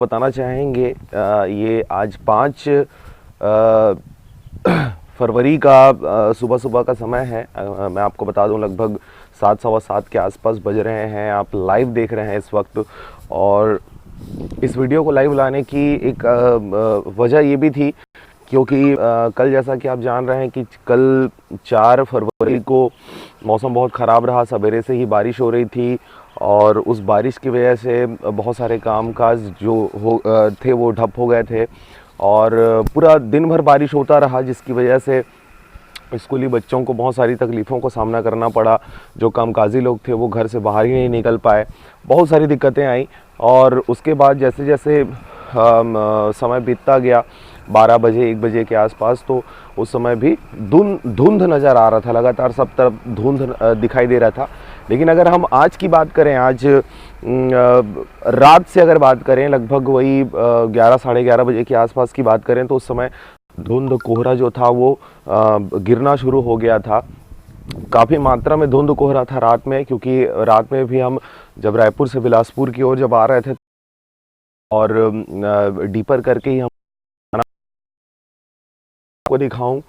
बताना चाहेंगे ये आज 5 फरवरी का सुबह सुबह का समय है। मैं आपको बता दूं लगभग 7 सवा 7 के आसपास बज रहे हैं। आप लाइव देख रहे हैं इस वक्त। और इस वीडियो को लाइव लाने की एक वजह ये भी थी क्योंकि कल जैसा कि आप जान रहे हैं कि कल 4 फरवरी को मौसम बहुत ख़राब रहा। सवेरे से ही बारिश हो रही थी और उस बारिश की वजह से बहुत सारे कामकाज जो थे वो ठप हो गए थे और पूरा दिन भर बारिश होता रहा, जिसकी वजह से स्कूली बच्चों को बहुत सारी तकलीफ़ों का सामना करना पड़ा। जो कामकाजी लोग थे वो घर से बाहर ही नहीं निकल पाए, बहुत सारी दिक्कतें आई। और उसके बाद जैसे जैसे समय बीतता गया 12 बजे 1 बजे के आसपास, तो उस समय भी धुंध नज़र आ रहा था। लगातार सब तरफ धुंध दिखाई दे रहा था। लेकिन अगर हम आज की बात करें, आज रात से अगर बात करें, लगभग वही 11 साढ़े 11 बजे के आसपास की बात करें, तो उस समय धुंध कोहरा जो था वो गिरना शुरू हो गया था। काफ़ी मात्रा में धुंध कोहरा था रात में, क्योंकि रात में भी हम जब रायपुर से बिलासपुर की ओर जब आ रहे थे और डीपर करके ही हम को दिखाऊं,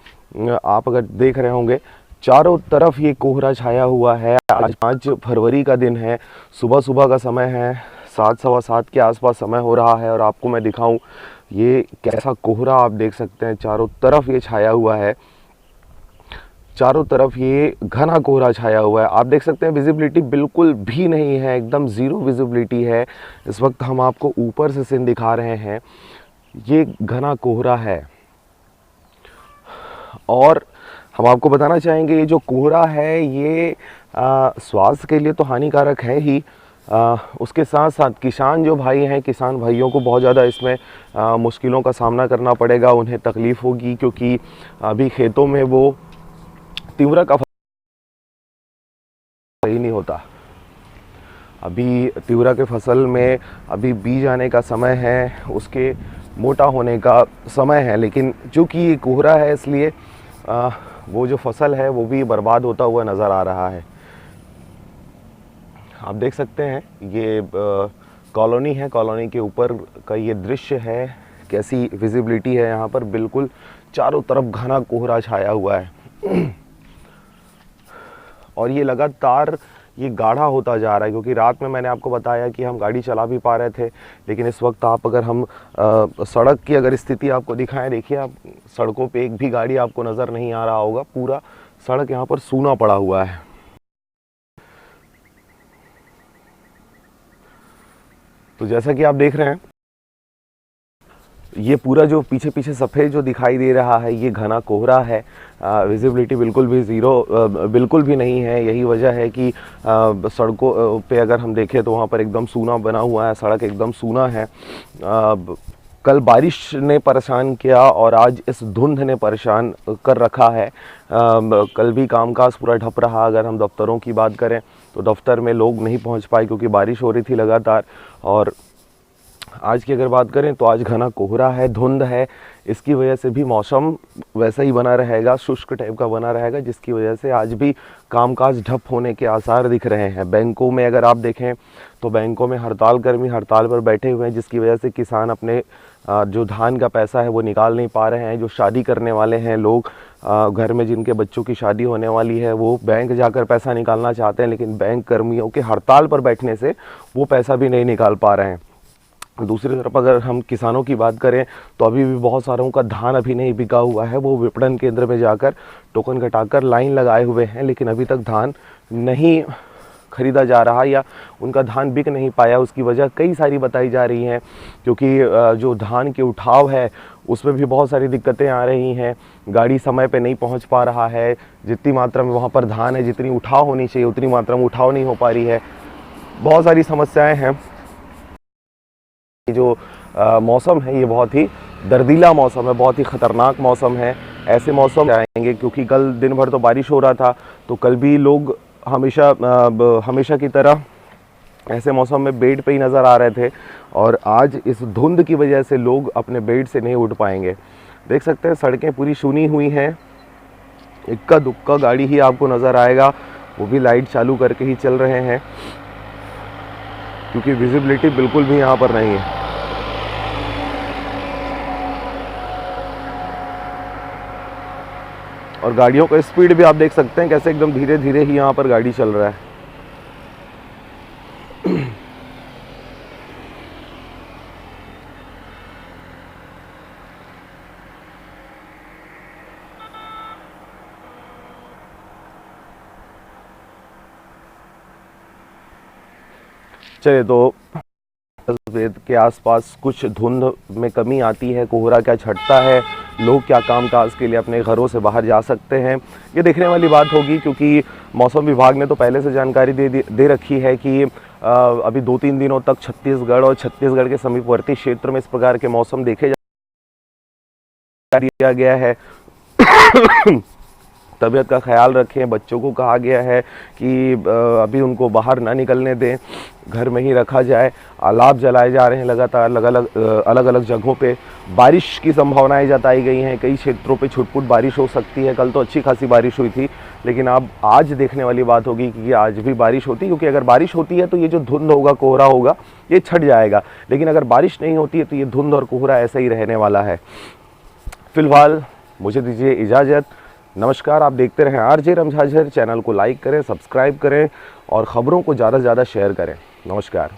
आप अगर देख रहे होंगे चारों तरफ ये कोहरा छाया हुआ है। आज 5 फरवरी का दिन है, सुबह सुबह का समय है, 7 सवा 7 के आसपास समय हो रहा है। और आपको मैं दिखाऊं ये कैसा कोहरा आप देख सकते हैं। चारों तरफ ये छाया हुआ है, चारों तरफ ये घना कोहरा छाया हुआ है। आप देख सकते हैं विजिबिलिटी बिल्कुल भी नहीं है, एकदम ज़ीरो विजिबिलिटी है। इस वक्त हम आपको ऊपर से सीन दिखा रहे हैं, ये घना कोहरा है। और हम आपको बताना चाहेंगे ये जो कोहरा है ये स्वास्थ्य के लिए तो हानिकारक है ही, उसके साथ साथ किसान जो भाई हैं, किसान भाइयों को बहुत ज़्यादा इसमें मुश्किलों का सामना करना पड़ेगा। उन्हें तकलीफ़ होगी क्योंकि अभी खेतों में वो तीव्र का सही नहीं होता। अभी तीव्र के फसल में अभी बीज आने का समय है, उसके मोटा होने का समय है। लेकिन चूँकि ये कोहरा है इसलिए वो जो फसल है वो भी बर्बाद होता हुआ नज़र आ रहा है। आप देख सकते हैं ये कॉलोनी है, कॉलोनी के ऊपर का ये दृश्य है, कैसी विजिबिलिटी है यहाँ पर। बिल्कुल चारों तरफ घना कोहरा छाया हुआ है और ये लगातार ये गाढ़ा होता जा रहा है, क्योंकि रात में मैंने आपको बताया कि हम गाड़ी चला भी पा रहे थे। लेकिन इस वक्त आप अगर हम सड़क की अगर स्थिति आपको दिखाएं, देखिए आप सड़कों पे एक भी गाड़ी आपको नज़र नहीं आ रहा होगा। पूरा सड़क यहाँ पर सूना पड़ा हुआ है। तो जैसा कि आप देख रहे हैं ये पूरा जो पीछे पीछे सफ़ेद जो दिखाई दे रहा है ये घना कोहरा है। विजिबिलिटी बिल्कुल भी ज़ीरो बिल्कुल भी नहीं है। यही वजह है कि सड़कों पे अगर हम देखें तो वहाँ पर एकदम सूना बना हुआ है, सड़क एकदम सूना है। कल बारिश ने परेशान किया और आज इस धुंध ने परेशान कर रखा है। कल भी कामकाज पूरा ठप रहा। अगर हम दफ्तरों की बात करें तो दफ्तर में लोग नहीं पहुँच पाए क्योंकि बारिश हो रही थी लगातार। और आज की अगर बात करें तो आज घना कोहरा है, धुंध है। इसकी वजह से भी मौसम वैसा ही बना रहेगा, शुष्क टाइप का बना रहेगा, जिसकी वजह से आज भी कामकाज ठप होने के आसार दिख रहे हैं। बैंकों में अगर आप देखें तो बैंकों में हड़ताल कर्मी हड़ताल पर बैठे हुए हैं, जिसकी वजह से किसान अपने जो धान का पैसा है वो निकाल नहीं पा रहे हैं। जो शादी करने वाले हैं लोग, घर में जिनके बच्चों की शादी होने वाली है, वो बैंक जाकर पैसा निकालना चाहते हैं, लेकिन बैंक कर्मियों के हड़ताल पर बैठने से वो पैसा भी नहीं निकाल पा रहे हैं। दूसरी तरफ अगर हम किसानों की बात करें तो अभी भी बहुत सारों का धान अभी नहीं बिका हुआ है। वो विपणन केंद्र में जाकर टोकन कटाकर लाइन लगाए हुए हैं, लेकिन अभी तक धान नहीं खरीदा जा रहा या उनका धान बिक नहीं पाया। उसकी वजह कई सारी बताई जा रही हैं, क्योंकि जो धान के उठाव है उसमें भी बहुत सारी दिक्कतें आ रही हैं। गाड़ी समय पे नहीं पहुंच पा रहा है। जितनी मात्रा में वहाँ पर धान है, जितनी उठाव होनी चाहिए उतनी मात्रा में उठाव नहीं हो पा रही है। बहुत सारी समस्याएँ हैं। जो मौसम है ये बहुत ही दर्दीला मौसम है, बहुत ही ख़तरनाक मौसम है। ऐसे मौसम आएंगे क्योंकि कल दिन भर तो बारिश हो रहा था, तो कल भी लोग हमेशा की तरह ऐसे मौसम में बेड पे ही नज़र आ रहे थे। और आज इस धुंध की वजह से लोग अपने बेड से नहीं उठ पाएंगे। देख सकते हैं सड़कें पूरी सुनी हुई हैं, इक्का दुक्का गाड़ी ही आपको नज़र आएगा, वो भी लाइट चालू करके ही चल रहे हैं क्योंकि विजिबिलिटी बिल्कुल भी यहाँ पर नहीं है। और गाड़ियों का स्पीड भी आप देख सकते हैं कैसे एकदम धीरे धीरे ही यहाँ पर गाड़ी चल रहा है। चलिए, तो वेद के आसपास कुछ धुंध में कमी आती है, कोहरा क्या छटता है, लोग क्या कामकाज के लिए अपने घरों से बाहर जा सकते हैं, ये देखने वाली बात होगी। क्योंकि मौसम विभाग ने तो पहले से जानकारी दे रखी है कि अभी 2-3 दिनों तक छत्तीसगढ़ और छत्तीसगढ़ के समीपवर्ती क्षेत्र में इस प्रकार के मौसम देखे जा दिया गया है। तबीयत का ख्याल रखें। बच्चों को कहा गया है कि अभी उनको बाहर ना निकलने दें, घर में ही रखा जाए। अलाव जलाए जा रहे हैं लगातार अलग अलग जगहों पे। बारिश की संभावनाएं जताई गई हैं, कई क्षेत्रों पे छुटपुट बारिश हो सकती है। कल तो अच्छी खासी बारिश हुई थी, लेकिन अब आज देखने वाली बात होगी कि आज भी बारिश होती है। क्योंकि अगर बारिश होती है तो ये जो धुंध होगा, कोहरा होगा, ये छट जाएगा। लेकिन अगर बारिश नहीं होती है तो ये धुंध और कोहरा ऐसा ही रहने वाला है। फिलहाल मुझे दीजिए इजाज़त। नमस्कार। आप देखते रहें आरजे रमझाझर। चैनल को लाइक करें, सब्सक्राइब करें और ख़बरों को ज़्यादा से ज़्यादा शेयर करें। नमस्कार।